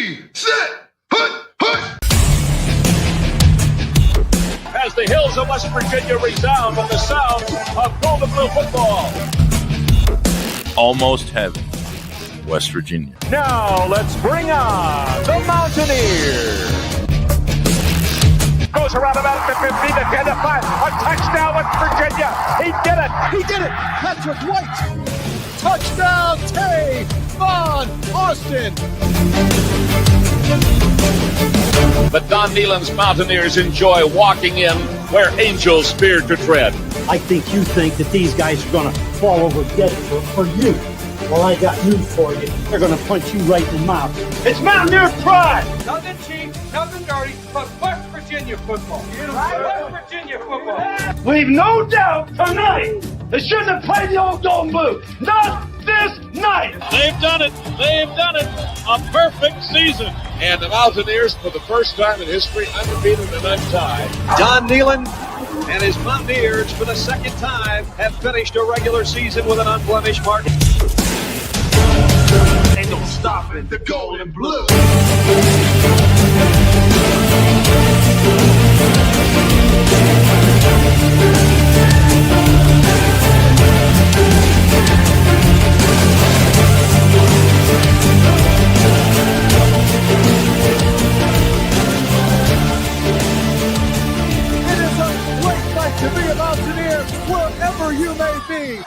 Ready, set, hut, hut. As the hills of West Virginia resound with the sound of gold and blue football. Almost heaven, West Virginia. Now let's bring on the Mountaineers. Goes around about the 50, the 10, the 5. A touchdown, West Virginia. He did it. He did it. Patrick White. Touchdown, Tay Von Austin. The Don Nehlen's Mountaineers enjoy walking in where angels fear to tread. I think you think that these guys are going to fall over dead for you. Well, I got news for you. They're going to punch you right in the mouth. It's Mountaineer pride! Nothing cheap, nothing dirty, but West Virginia football. West Virginia football. We've no doubt tonight they shouldn't have played the old Golden Boot. Not this night! They've done it. They've done it. A perfect season. And the Mountaineers, for the first time in history, undefeated and untied. Don Nehlen and his Mountaineers, for the second time, have finished a regular season with an unblemished mark. Ain't no stopping the gold and blue. It is a great night to be a Mountaineer wherever you may be.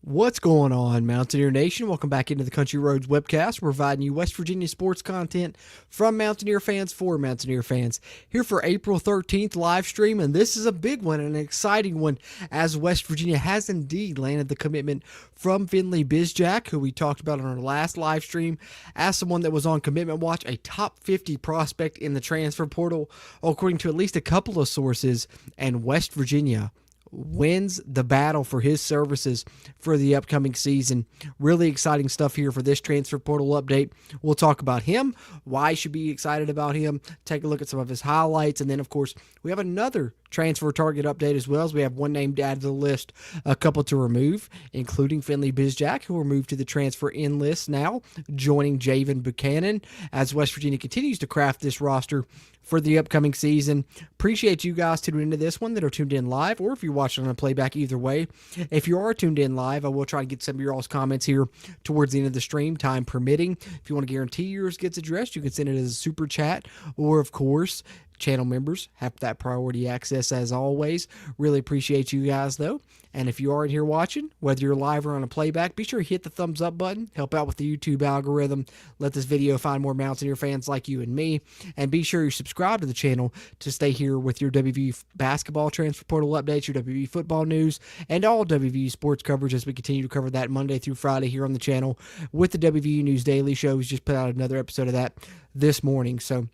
What's going on, Mountaineer Nation? Welcome back into the Country Roads webcast. We're providing you West Virginia sports content from Mountaineer fans for Mountaineer fans. Here for April 13th live stream, and this is a big one, an exciting one, as West Virginia has indeed landed the commitment from Finley Bizjack, who we talked about on our last live stream, as someone that was on commitment watch, a top 50 prospect in the transfer portal, according to at least a couple of sources, and West Virginia wins the battle for his services for the upcoming season. Really exciting stuff here for this transfer portal update. We'll talk about him, why you should be excited about him, take a look at some of his highlights, and then, of course, we have another transfer target update as well, as we have one name to add to the list, a couple to remove, including Finley Bizjack, who will move to the transfer in list now, joining Javen Buchanan as West Virginia continues to craft this roster for the upcoming season. Appreciate you guys tuning into this one that are tuned in live, or if you're watching on a playback, either way. If you are tuned in live, I will try to get some of your all's comments here towards the end of the stream, time permitting. If you want to guarantee yours gets addressed, you can send it as a super chat, or of course, channel members have that priority access as always. Really appreciate you guys though. And if you are in here watching, whether you're live or on a playback, be sure to hit the thumbs up button. Help out with the YouTube algorithm. Let this video find more Mountaineer fans like you and me. And be sure you subscribe to the channel to stay here with your WVU basketball transfer portal updates, your WVU football news, and all WVU sports coverage as we continue to cover that Monday through Friday here on the channel with the WVU News Daily Show. We just put out another episode of that this morning. So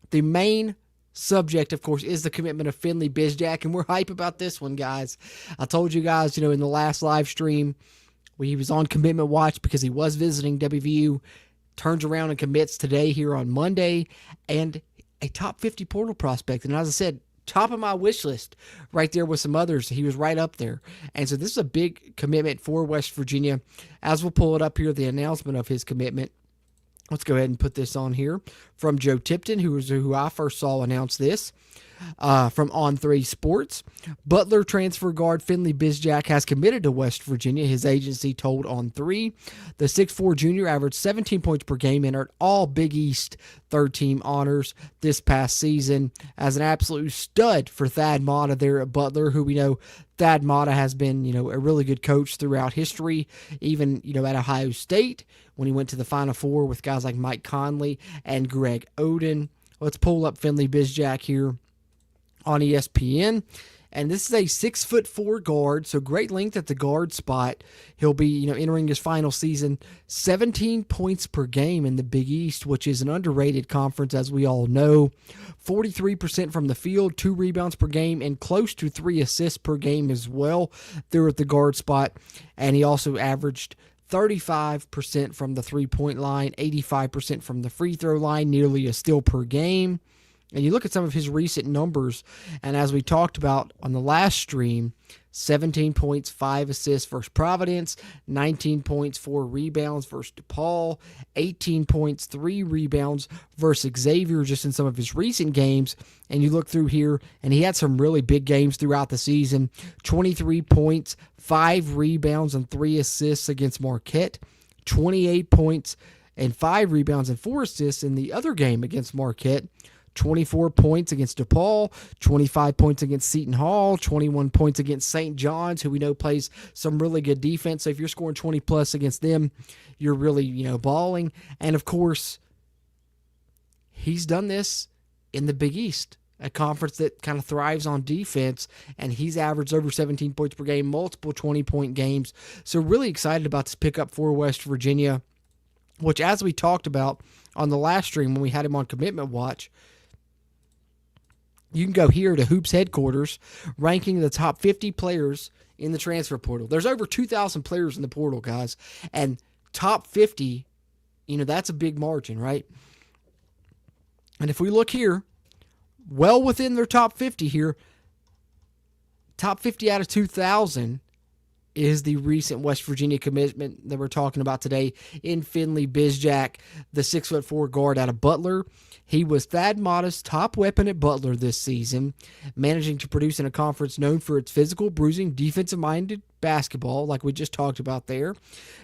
the main subject, of course, is the commitment of Finley Bizjack, and we're hype about this one, guys. I told you guys, in the last live stream, he was on commitment watch because he was visiting WVU, turns around and commits today here on Monday, and a top 50 portal prospect. And as I said, top of my wish list right there with some others. He was right up there. And so this is a big commitment for West Virginia. As we'll pull it up here, the announcement of his commitment. Let's go ahead and put this on here from Joe Tipton, who I first saw announce this from On3 Sports. Butler transfer guard Finley Bizjack has committed to West Virginia, his agency told On3. The 6'4 junior averaged 17 points per game, entered all Big East third-team honors this past season as an absolute stud for Thad Matta there at Butler, who we know Thad Matta has been, a really good coach throughout history, even, at Ohio State when he went to the Final Four with guys like Mike Conley and Greg Oden. Let's pull up Finley Bizjack here on ESPN. And this is a 6'4" guard, so great length at the guard spot. He'll be, entering his final season, 17 points per game in the Big East, which is an underrated conference, as we all know. 43% from the field, 2 rebounds per game, and close to 3 assists per game as well there at the guard spot. And he also averaged 35% from the three-point line, 85% from the free throw line, nearly a steal per game. And you look at some of his recent numbers, and as we talked about on the last stream, 17 points, 5 assists versus Providence, 19 points, 4 rebounds versus DePaul, 18 points, 3 rebounds versus Xavier just in some of his recent games. And you look through here, and he had some really big games throughout the season. 23 points, 5 rebounds, and 3 assists against Marquette. 28 points and 5 rebounds and 4 assists in the other game against Marquette. 24 points against DePaul, 25 points against Seton Hall, 21 points against St. John's, who we know plays some really good defense. So if you're scoring 20 plus against them, you're really, balling. And of course, he's done this in the Big East, a conference that kind of thrives on defense, and he's averaged over 17 points per game, multiple 20-point games. So really excited about this pickup for West Virginia, which, as we talked about on the last stream when we had him on Commitment Watch, you can go here to Hoops headquarters, ranking the top 50 players in the transfer portal. There's over 2,000 players in the portal, guys. And top 50, that's a big margin, right? And if we look here, well within their top 50 here, top 50 out of 2,000 is the recent West Virginia commitment that we're talking about today in Finley Bizjack, the 6'4" guard out of Butler. He was Thad Matta's top weapon at Butler this season, managing to produce in a conference known for its physical, bruising, defensive-minded basketball, like we just talked about there.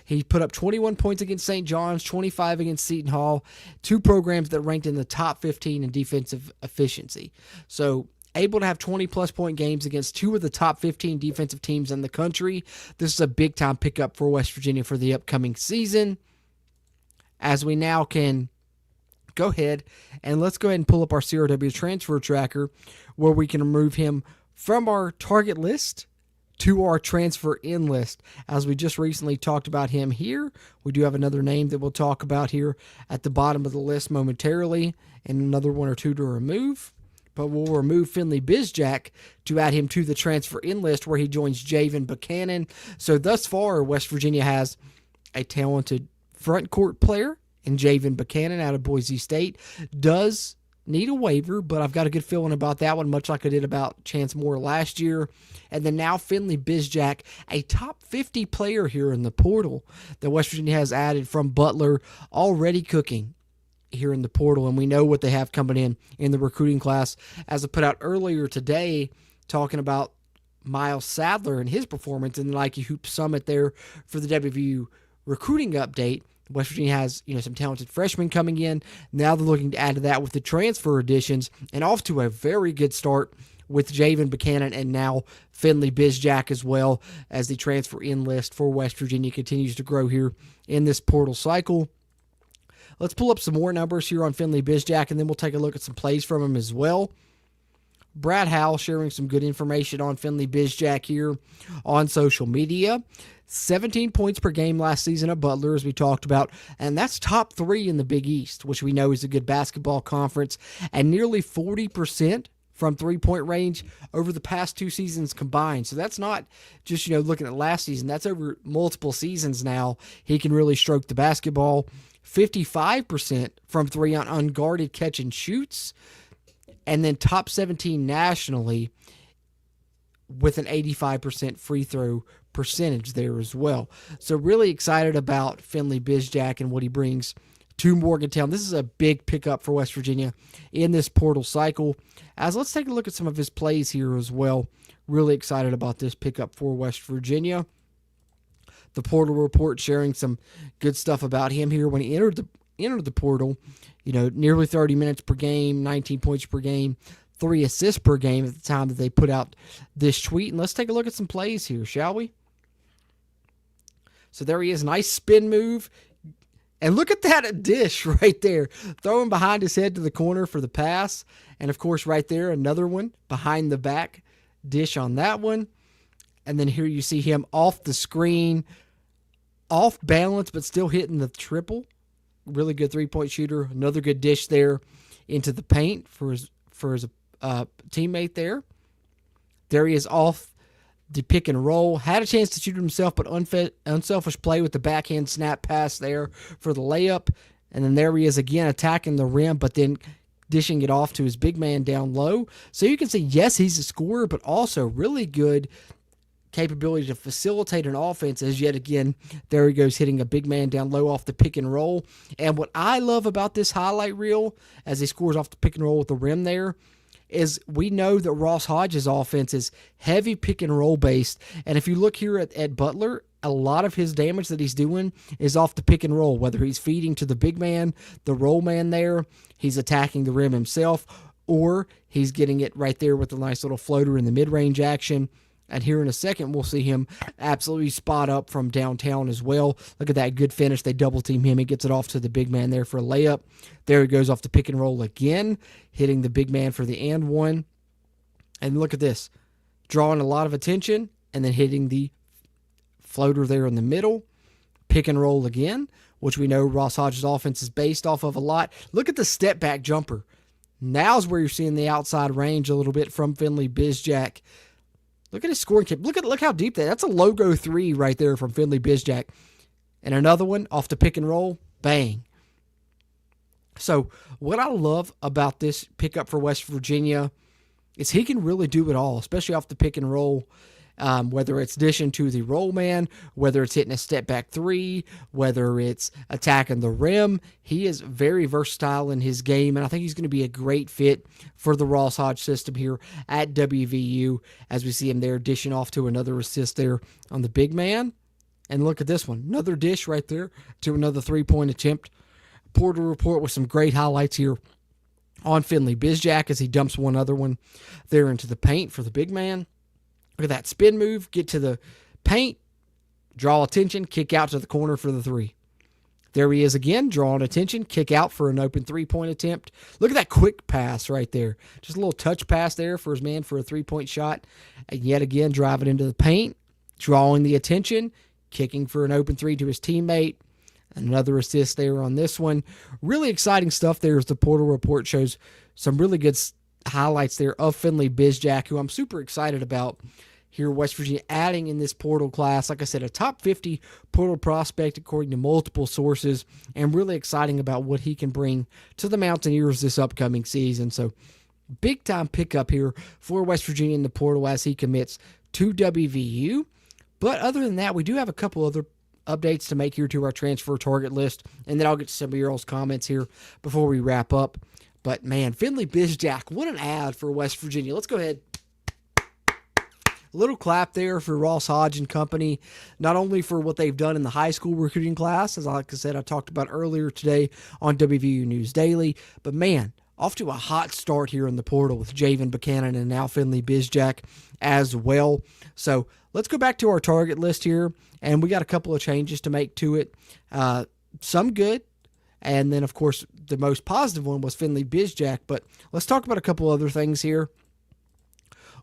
He put up 21 points against St. John's, 25 against Seton Hall, 2 programs that ranked in the top 15 in defensive efficiency. So able to have 20-plus point games against 2 of the top 15 defensive teams in the country. This is a big-time pickup for West Virginia for the upcoming season, as we now can go ahead and let's go ahead and pull up our CRW transfer tracker, where we can remove him from our target list to our transfer in list. As we just recently talked about him here, we do have another name that we'll talk about here at the bottom of the list momentarily, and another 1 or 2 to remove. But we'll remove Finley Bizjack to add him to the transfer in list, where he joins Javen Buchanan. So thus far, West Virginia has a talented front court player in Javen Buchanan out of Boise State. Does need a waiver, but I've got a good feeling about that one, much like I did about Chance Moore last year. And then now Finley Bizjack, a top 50 player here in the portal that West Virginia has added from Butler, already cooking here in the portal, and we know what they have coming in the recruiting class. As I put out earlier today, talking about Miles Sadler and his performance in the Nike Hoop Summit there for the WVU recruiting update. West Virginia has some talented freshmen coming in. Now they're looking to add to that with the transfer additions, and off to a very good start with Javen Buchanan and now Finley Bizjack as well, as the transfer in list for West Virginia continues to grow here in this portal cycle. Let's pull up some more numbers here on Finley Bizjack, and then we'll take a look at some plays from him as well. Brad Howell sharing some good information on Finley Bizjack here on social media. 17 points per game last season at Butler, as we talked about, and that's top 3 in the Big East, which we know is a good basketball conference, and nearly 40% from three-point range over the past 2 seasons combined. So that's not just, looking at last season. That's over multiple seasons now. He can really stroke the basketball. 55% from 3 on unguarded catch and shoots, and then top 17 nationally with an 85% free throw percentage there as well. So really excited about Finley Bizjack and what he brings to Morgantown. This is a big pickup for West Virginia in this portal cycle. As let's take a look at some of his plays here as well. Really excited about this pickup for West Virginia. The portal report sharing some good stuff about him here when he entered the portal. Nearly 30 minutes per game, 19 points per game, 3 assists per game at the time that they put out this tweet. And let's take a look at some plays here, shall we? So there he is, nice spin move. And look at that dish right there. Throwing behind his head to the corner for the pass. And, of course, right there, another one behind the back dish on that one. And then here you see him off the screen, off balance, but still hitting the triple. Really good three-point shooter. Another good dish there into the paint for his teammate there. There he is off the pick and roll. Had a chance to shoot himself, but unselfish play with the backhand snap pass there for the layup. And then there he is again attacking the rim, but then dishing it off to his big man down low. So you can see, yes, he's a scorer, but also really good capability to facilitate an offense as yet again, there he goes hitting a big man down low off the pick and roll. And what I love about this highlight reel as he scores off the pick and roll with the rim there is we know that Ross Hodge's offense is heavy pick and roll based. And if you look here at Butler, a lot of his damage that he's doing is off the pick and roll, whether he's feeding to the big man, the roll man there, he's attacking the rim himself, or he's getting it right there with a nice little floater in the mid-range action. And here in a second, we'll see him absolutely spot up from downtown as well. Look at that good finish. They double team him. He gets it off to the big man there for a layup. There he goes off the pick and roll again, hitting the big man for the and one. And look at this, drawing a lot of attention and then hitting the floater there in the middle. Pick and roll again, which we know Ross Hodge's offense is based off of a lot. Look at the step back jumper. Now's where you're seeing the outside range a little bit from Finley Bizjack. Look at his scoring kick. Look how deep that's a logo 3 right there from Finley Bizjack. And another one off the pick and roll. Bang. So what I love about this pickup for West Virginia is he can really do it all, especially off the pick and roll. Whether it's dishing to the roll man, whether it's hitting a step back 3, whether it's attacking the rim, he is very versatile in his game, and I think he's going to be a great fit for the Ross Hodge system here at WVU as we see him there dishing off to another assist there on the big man. And look at this one, another dish right there to another 3-point attempt. Portal Report with some great highlights here on Finley Bizjack as he dumps one other one there into the paint for the big man. Look at that spin move, get to the paint, draw attention, kick out to the corner for the 3. There he is again, drawing attention, kick out for an open 3-point attempt. Look at that quick pass right there. Just a little touch pass there for his man for a 3-point shot. And yet again, driving into the paint, drawing the attention, kicking for an open 3 to his teammate. Another assist there on this one. Really exciting stuff there as the Portal Report shows some really good highlights there of Finley Bizjack, who I'm super excited about here, West Virginia adding in this portal class. Like I said, a top 50 portal prospect according to multiple sources, and really exciting about what he can bring to the Mountaineers this upcoming season. So big time pickup here for West Virginia in the portal as he commits to WVU. But other than that, we do have a couple other updates to make here to our transfer target list, and then I'll get to some of your all's comments here before we wrap up. But man, Finley Bizjack, what an ad for West Virginia. Let's go ahead. A little clap there for Ross Hodge and company, not only for what they've done in the high school recruiting class, as like I said, I talked about earlier today on WVU News Daily, but man, off to a hot start here in the portal with Javen Buchanan and now Finley Bizjack as well. So let's go back to our target list here, and we got a couple of changes to make to it. Some good, and then, of course, the most positive one was Finley Bizjack, but let's talk about a couple other things here.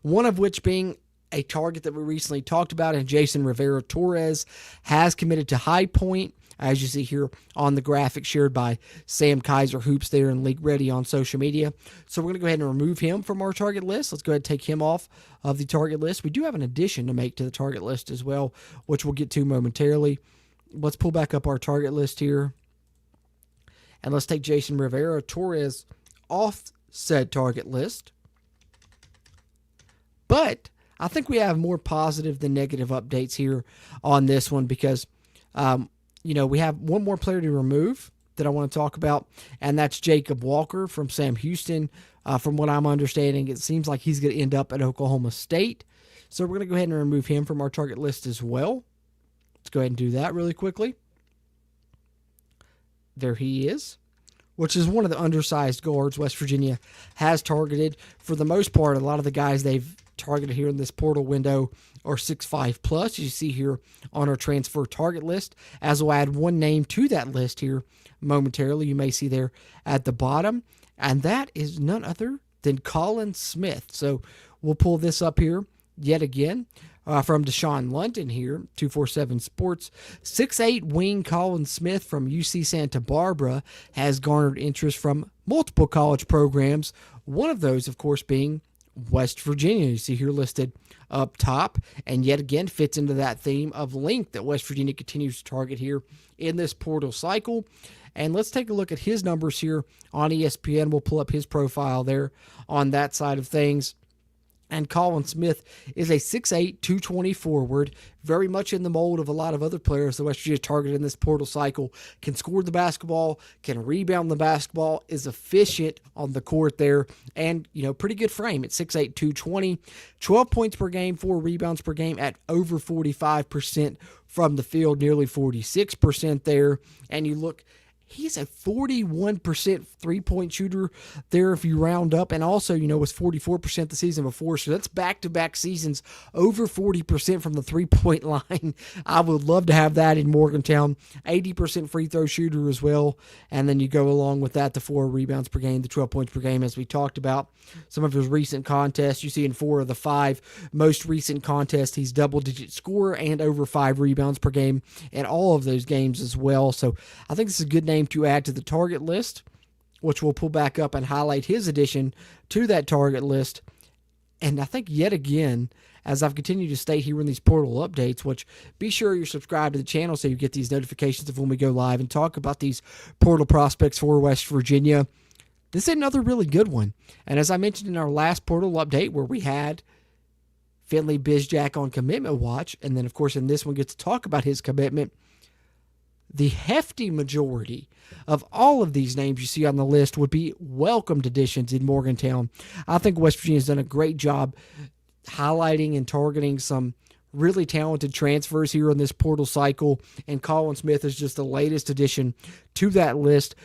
One of which being a target that we recently talked about, and Jason Rivera-Torres has committed to High Point, as you see here on the graphic shared by Sam Kaiser Hoops there in League Ready on social media. So we're going to go ahead and remove him from our target list. Let's go ahead and take him off of the target list. We do have an addition to make to the target list as well, which we'll get to momentarily. Let's pull back up our target list here. And let's take Jason Rivera-Torres off said target list. But I think we have more positive than negative updates here on this one because, we have one more player to remove that I want to talk about, and that's Jacob Walker from Sam Houston. From what I'm understanding, it seems like he's going to end up at Oklahoma State. So we're going to go ahead and remove him from our target list as well. Let's go ahead and do that really quickly. There he is, which is one of the undersized guards West Virginia has targeted. For the most part, a lot of the guys they've targeted here in this portal window are 6'5 plus, as you see here on our transfer target list. As we'll add one name to that list here momentarily, you may see there at the bottom, and that is none other than Colin Smith. So we'll pull this up here yet again from Deshaun London here, 247 Sports. 6'8 wing Colin Smith from UC Santa Barbara has garnered interest from multiple college programs, one of those, of course, being West Virginia. You see here listed up top, and yet again fits into that theme of length that West Virginia continues to target here in this portal cycle. And let's take a look at his numbers here on ESPN. We'll pull up his profile there on that side of things. And Colin Smith is a 6'8", 220 forward, very much in the mold of a lot of other players the West Virginia targeted in this portal cycle. Can score the basketball, can rebound the basketball, is efficient on the court there, and, pretty good frame at 6'8", 220. 12 points per game, 4 rebounds per game at over 45% from the field, nearly 46% there. And you look, he's a 41% three-point shooter there if you round up, and also, was 44% the season before, so that's back-to-back seasons over 40% from the three-point line. I would love to have that in Morgantown. 80% free throw shooter as well, and then you go along with that, the 4 rebounds per game, the 12 points per game, as we talked about. Some of his recent contests, you see in 4 of the 5 most recent contests, he's double-digit scorer and over 5 rebounds per game in all of those games as well, so I think this is a good name to add to the target list, which we'll pull back up and highlight his addition to that target list. And I think yet again, as I've continued to state here in these portal updates, which be sure you're subscribed to the channel so you get these notifications of when we go live and talk about these portal prospects for West Virginia. This is another really good one. And as I mentioned in our last portal update where we had Finley Bizjack on commitment watch, and then of course in this one gets to talk about his commitment, the hefty majority of all of these names you see on the list would be welcomed additions in Morgantown. I think West Virginia has done a great job highlighting and targeting some really talented transfers here in this portal cycle, and Colin Smith is just the latest addition to that list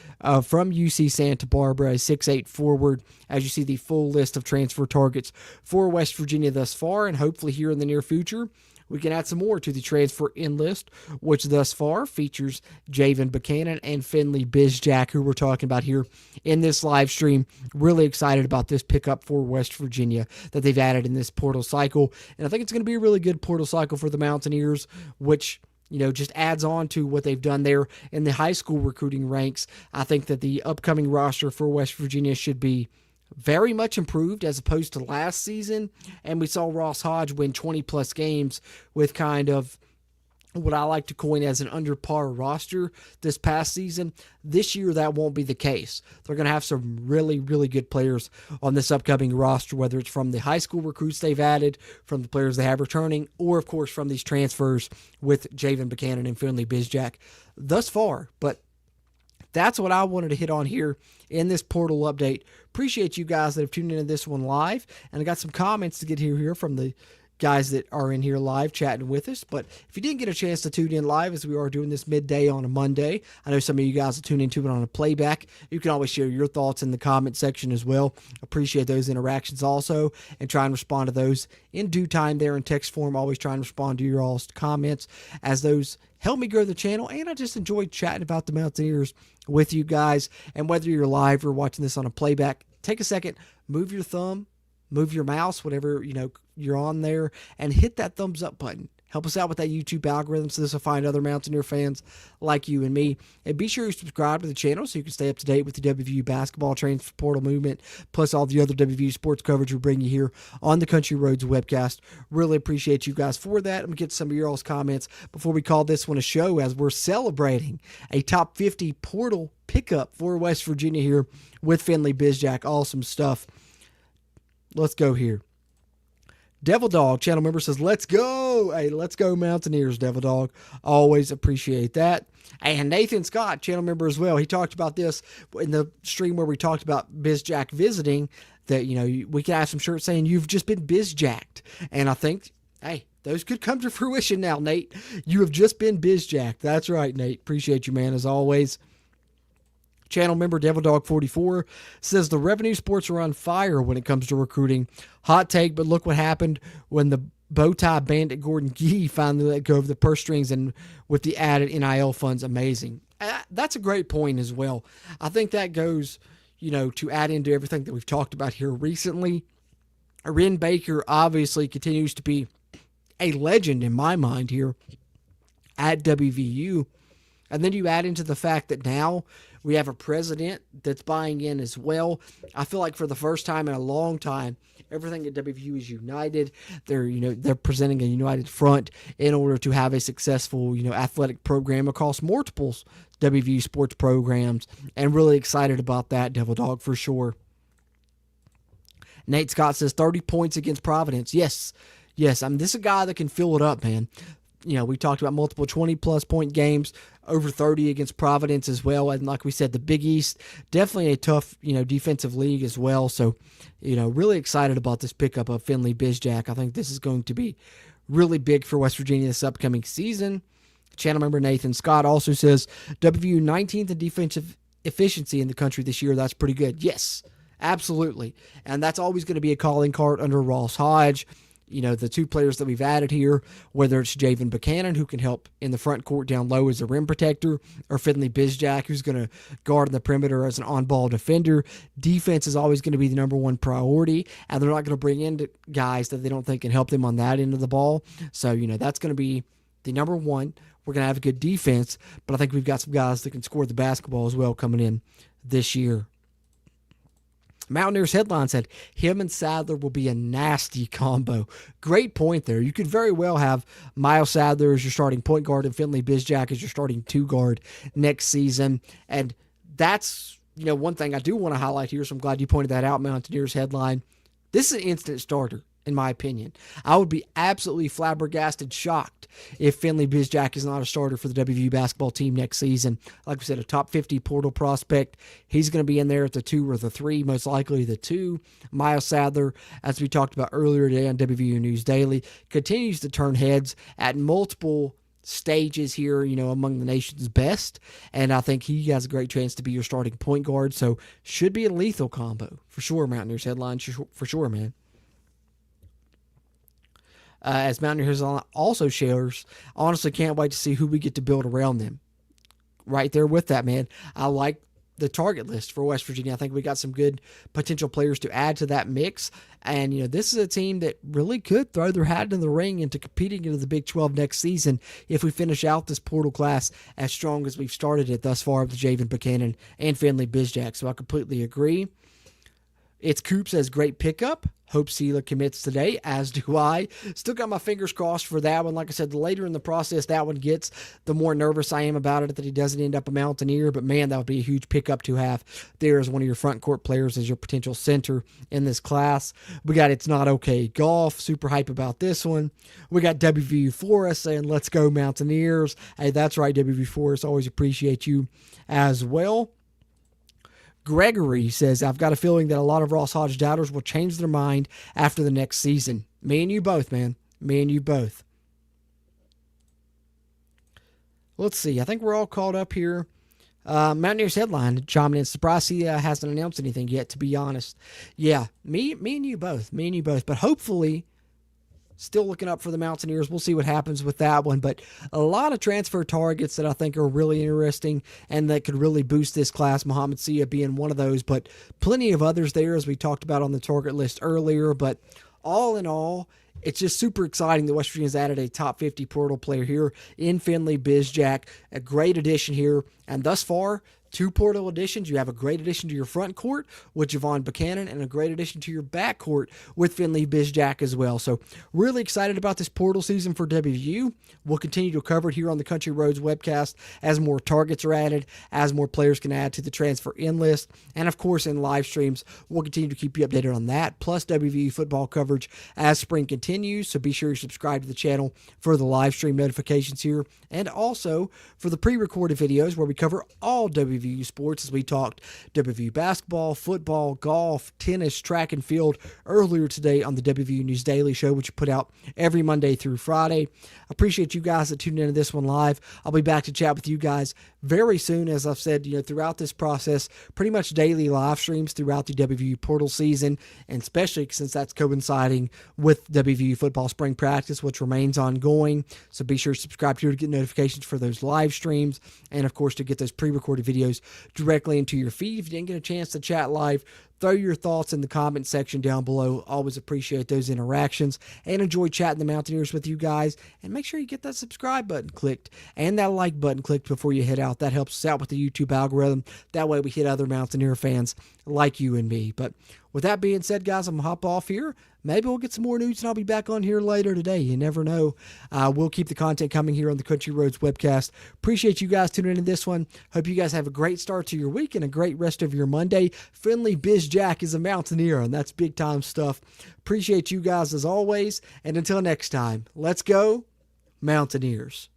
from UC Santa Barbara, a 6'8" forward, as you see the full list of transfer targets for West Virginia thus far, and hopefully here in the near future we can add some more to the transfer in list, which thus far features Javen Buchanan and Finley Bizjack, who we're talking about here in this live stream. Really excited about this pickup for West Virginia that they've added in this portal cycle. And I think it's going to be a really good portal cycle for the Mountaineers, which just adds on to what they've done there in the high school recruiting ranks. I think that the upcoming roster for West Virginia should be very much improved as opposed to last season, and we saw Ross Hodge win 20-plus games with kind of what I like to coin as an under-par roster this past season. This year, that won't be the case. They're going to have some really, really good players on this upcoming roster, whether it's from the high school recruits they've added, from the players they have returning, or, of course, from these transfers with Javen Buchanan and Finley Bizjack thus far. But that's what I wanted to hit on here in this portal update. Appreciate you guys that have tuned into this one live. And I got some comments to get here from the guys that are in here live chatting with us. But if you didn't get a chance to tune in live, as we are doing this midday on a Monday, I know some of you guys will tune into it on a playback. You can always share your thoughts in the comment section as well. Appreciate those interactions also, and try and respond to those in due time there in text form. Always try and respond to your all's comments, as those help me grow the channel, and I just enjoyed chatting about the Mountaineers with you guys. And whether you're live or watching this on a playback, take a second, move your thumb, move your mouse, whatever you're on there, and hit that thumbs up button. Help us out with that YouTube algorithm so this will find other Mountaineer fans like you and me. And be sure you subscribe to the channel so you can stay up to date with the WVU basketball transfer portal movement, plus all the other WVU sports coverage we bring you here on the Country Roads webcast. Really appreciate you guys for that. I'm going to get some of your all's comments before we call this one a show, as we're celebrating a top 50 portal pickup for West Virginia here with Finley Bizjack. Awesome stuff. Let's go here. Devil Dog, channel member, says, let's go. Hey, let's go Mountaineers, Devil Dog. Always appreciate that. And Nathan Scott, channel member as well. He talked about this in the stream where we talked about Bizjack visiting, that, we could have some shirts saying, you've just been Bizjacked. And I think, hey, those could come to fruition now, Nate. You have just been Bizjacked. That's right, Nate. Appreciate you, man, as always. Channel member DevilDog44 says the revenue sports are on fire when it comes to recruiting. Hot take, but look what happened when the Bowtie Bandit Gordon Gee finally let go of the purse strings, and with the added NIL funds. Amazing. That's a great point as well. I think that goes, to add into everything that we've talked about here recently. Ren Baker obviously continues to be a legend in my mind here at WVU. And then you add into the fact that now we have a president that's buying in as well. I feel like for the first time in a long time, everything at WVU is united. They're presenting a united front in order to have a successful, athletic program across multiple WVU sports programs, and really excited about that, Devil Dog, for sure. Nate Scott says 30 points against Providence. Yes. I mean, this is a guy that can fill it up, man. We talked about multiple 20-plus point games, over 30 against Providence as well. And like we said, the Big East, definitely a tough, defensive league as well. So, really excited about this pickup of Finley Bizjack. I think this is going to be really big for West Virginia this upcoming season. Channel member Nathan Scott also says, WVU 19th in defensive efficiency in the country this year. That's pretty good. Yes, absolutely. And that's always going to be a calling card under Ross Hodge. The two players that we've added here, whether it's Javen Buchanan, who can help in the front court down low as a rim protector, or Finley Bizjack, who's going to guard in the perimeter as an on-ball defender. Defense is always going to be the number one priority, and they're not going to bring in guys that they don't think can help them on that end of the ball. So, that's going to be the number one. We're going to have a good defense, but I think we've got some guys that can score the basketball as well coming in this year. Mountaineers headline said, him and Sadler will be a nasty combo. Great point there. You could very well have Miles Sadler as your starting point guard and Finley Bizjack as your starting two guard next season. And that's, one thing I do want to highlight here, so I'm glad you pointed that out, Mountaineers headline. This is an instant starter, in my opinion. I would be absolutely flabbergasted, shocked if Finley Bizjack is not a starter for the WVU basketball team next season. Like we said, a top 50 portal prospect. He's going to be in there at the 2 or the 3, most likely the 2. Miles Sadler, as we talked about earlier today on WVU News Daily, continues to turn heads at multiple stages here, among the nation's best. And I think he has a great chance to be your starting point guard. So should be a lethal combo for sure. Mountaineers headline for sure, man. As Mountaineers also shares, honestly can't wait to see who we get to build around them. Right there with that, man. I like the target list for West Virginia. I think we got some good potential players to add to that mix. And, this is a team that really could throw their hat in the ring into competing into the Big 12 next season if we finish out this portal class as strong as we've started it thus far with Javen Buchanan and Finley Bizjack. So I completely agree. It's Coop says, great pickup. Hope Sela commits today, as do I. Still got my fingers crossed for that one. Like I said, the later in the process that one gets, the more nervous I am about it that he doesn't end up a Mountaineer. But, man, that would be a huge pickup to have there as one of your front court players as your potential center in this class. We got It's Not Okay Golf. Super hype about this one. We got WVU Forest saying, let's go Mountaineers. Hey, that's right, WVU Forest. Always appreciate you as well. Gregory says, I've got a feeling that a lot of Ross Hodge doubters will change their mind after the next season. Me and you both, man. Me and you both. Let's see. I think we're all caught up here. Mountaineers headline, chiming in. Surprised he hasn't announced anything yet, to be honest. Yeah, me and you both. Me and you both. But hopefully, still looking up for the Mountaineers. We'll see what happens with that one. But a lot of transfer targets that I think are really interesting and that could really boost this class. Muhammad Sia being one of those, but plenty of others there as we talked about on the target list earlier. But all in all, it's just super exciting that West Virginia's added a top 50 portal player here in Finley Bizjack. A great addition here. And thus far, 2 portal additions. You have a great addition to your front court with Javen Buchanan and a great addition to your back court with Finley Bizjack as well. So really excited about this portal season for WVU. We'll continue to cover it here on the Country Roads webcast as more targets are added, as more players can add to the transfer in list. And of course in live streams, we'll continue to keep you updated on that, plus WVU football coverage as spring continues. So be sure you subscribe to the channel for the live stream notifications here, and also for the pre-recorded videos where we cover all WVU sports as we talked WVU basketball, football, golf, tennis, track and field earlier today on the WVU News Daily Show, which we put out every Monday through Friday. Appreciate you guys that tuned into this one live. I'll be back to chat with you guys very soon. As I've said, throughout this process, pretty much daily live streams throughout the WVU portal season, and especially since that's coinciding with WVU football spring practice, which remains ongoing. So be sure to subscribe here to get notifications for those live streams, and of course to get those pre-recorded videos directly into your feed. If you didn't get a chance to chat live, throw your thoughts in the comment section down below. Always appreciate those interactions and enjoy chatting the Mountaineers with you guys. And make sure you get that subscribe button clicked and that like button clicked before you head out. That helps us out with the YouTube algorithm. That way we hit other Mountaineer fans like you and me. But with that being said, guys, I'm going to hop off here. maybe we'll get some more news and I'll be back on here later today. You never know. We'll keep the content coming here on the Country Roads webcast. Appreciate you guys tuning into this one. Hope you guys have a great start to your week and a great rest of your Monday. Finley Bizjack is a Mountaineer, and that's big time stuff. Appreciate you guys as always. And until next time, let's go Mountaineers.